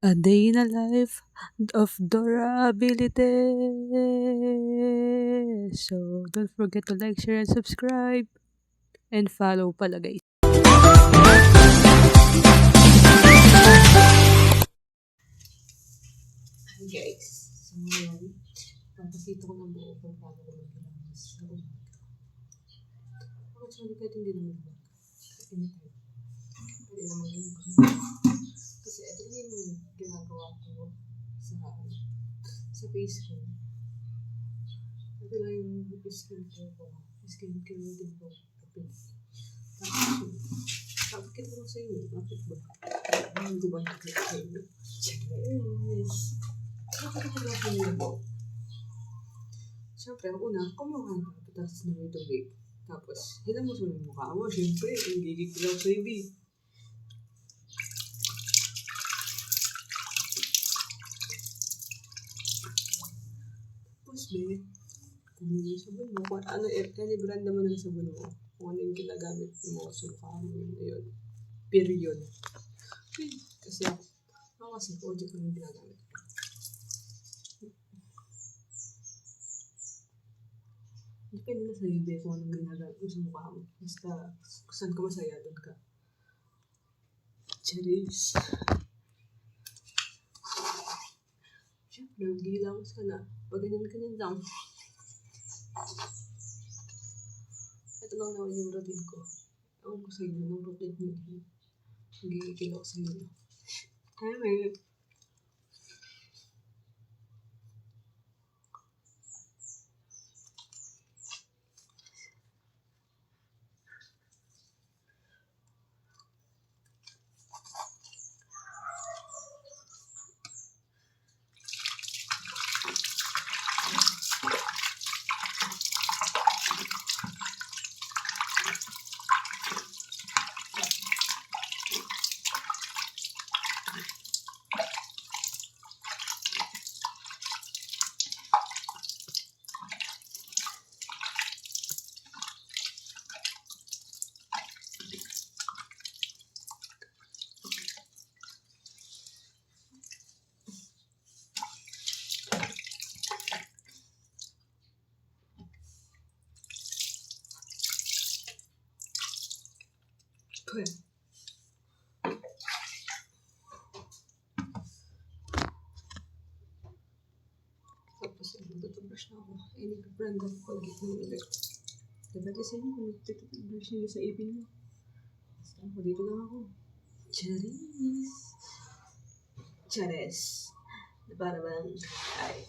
A day in a life of Dora Ability. So, don't forget to like, share, and subscribe. And follow pala guys. Hi guys, so ngayon, papakita ko ng buo kung paano ko mag-relax sa umaga. Actually, kahit hindi naman umaga, anytime. Pwede naman yung kasi ito yung ginagawa ko sa face ko. Ito lang yung skincare ko. Skincare routine ko. Tapos kita ko sa inyo, bakit ba? Ang gubang ko sa inyo. Yes! Bakit ako ba ko? Siyempre, ang una, kumuha ka, patas na may tubig. Tapos, hilang mo sa mukha mo. Siyempre, ang gigig ko lang sa ibi. Tapos, kung yung sabon mo, kung ano, any brand naman ng sabon mo, kung ano yung ginagamit mo sa mukha mo, yun. Period. Kasi ako kasi project ko yung ginagamit. Depende na sa ibe kung anong ginagamit mo sa mukha mo. Basta, kung saan ka masaya, doon ka. Charis. Siyempre, gilang sana. Pag ganyan lang. Ito lang naman yung routine ko. Ewan ko sa inyo, ng routine nyo. Nagigigil ako sa inyo. Anyway, okay. Tapos, nagtutubrush na ako. Eh, nag-brand ako Colgate ng ulit. Diba kasi inyo, kung nagtutubrush nyo sa ipin mo. Basta ako, dito lang ako. Charis! Charis! Diba naman? Ay.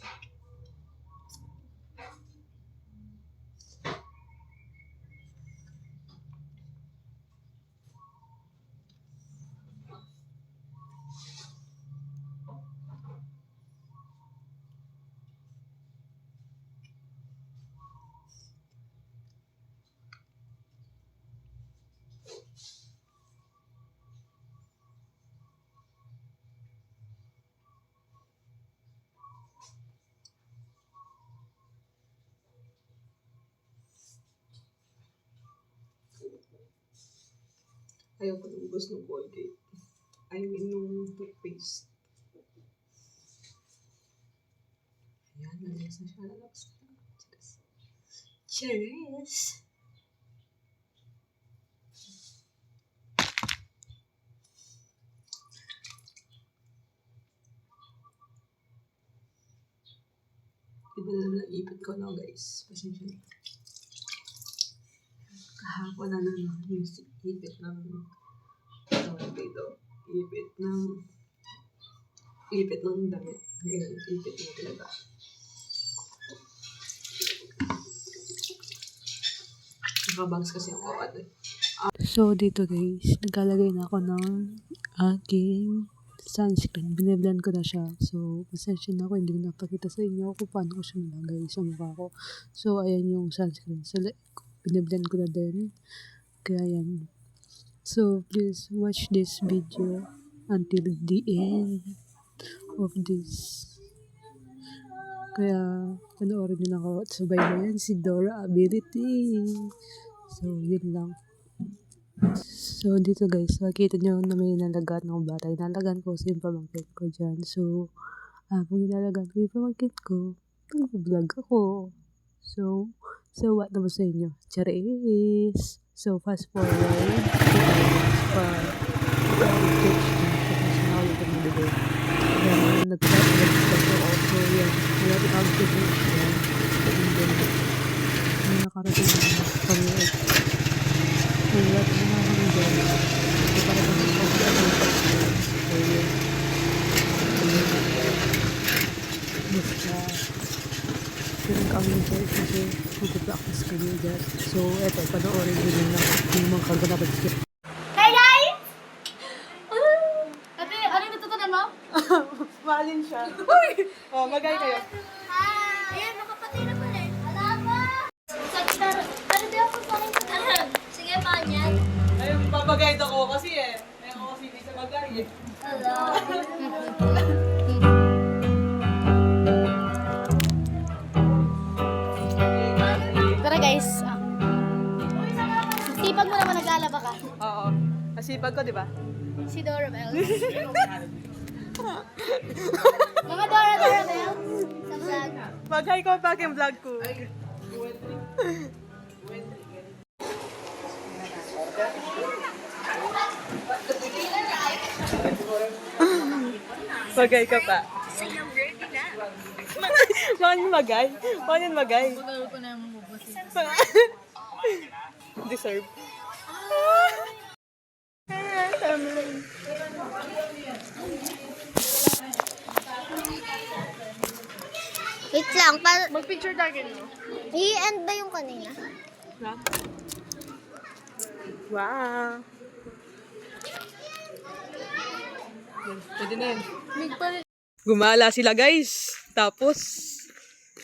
Ayaw ko lumabas ng Colgate. I mean, nung toothpaste. Ayan, nalalas na siya. Nalalas na. Cheers! Iba na naman ang ipit ko na guys. Pasensya na. Kahapon na naman yung ipit ng tawag dito. Ipit ng damit. Ngayon, ipit na talaga. Nakabangs kasi ako at So, dito guys, naglalagay na ako ng aking sunscreen. Biniblend ko na siya. So, pasensya na ako. Hindi ko napakita sa inyo kung paano ko siya nilagay sa mukha ko. So, ayan yung sunscreen. So, biniblend ko na din. Kaya yan. So, please watch this video until the end of this. Kaya, panoorin nyo na ako at sabay na yan si Dora Ability. So, yun lang. So, dito guys, makikita nyo na may nalagaan ng bata. Inalagaan ko kasi yung pamangkin ko dyan. So, habang inalagaan ko yung pamangkin ko, nag-vlog ako. So what naman sa inyo? Charis! So, fast forward. Pa, pa-engage na. Kasi na ako yung nabigay. Kaya, nag-start ako. So, yan. Kaya, pinag-engage yan. And then, may nakarating na kami. Wala na nga kami dyan. So, para kami so, yun. Basta, pinag kami dyan kasi mag-practice kami dyan. So, eto, panoorin din na yung mga kaganapan ko. Hey guys! Ate, ano yung natutunan mo? Malin siya. Oh, magay kayo. Hi! Ayan, nakapatay na pala eh. Alaba! Pero di ako sanay sa tanan. Sige, panyan. Ayun, papagayad ako kasi eh. Ayun ako kasi hindi sa magay eh. Hello. Tara guys. Sipag mo naman naglalaba ka. Oo. Masipag ko, di ba? Si Dora Bell. Mga Dora Bell. Sa vlog. Magay ko pag yung vlog ko. Magay ka pa. Makan magay. Makan magay. Pagkakaroon ko na yung mabubusin. Deserve. Wait lang, Mag-picture tayo no? i-end ba yung kanina? Wow. Pwede na yun. Gumala sila guys. Tapos,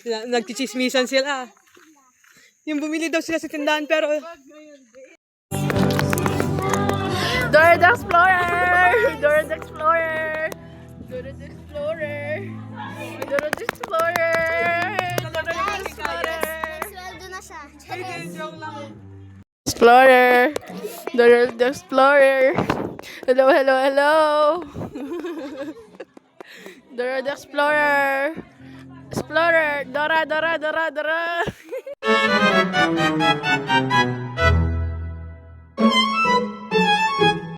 nagchichismisan sila. Yung bumili daw sila sa tindahan pero... Dora the Explorer! Dora the Explorer! Dora the Explorer! Dora the Explorer! Dora the Explorer! Sweldo na siya. Joke lang. Explorer! Dora the Explorer! Hello, hello, hello! Dora the Explorer! Explorer! Dora, Dora, Dora, Dora!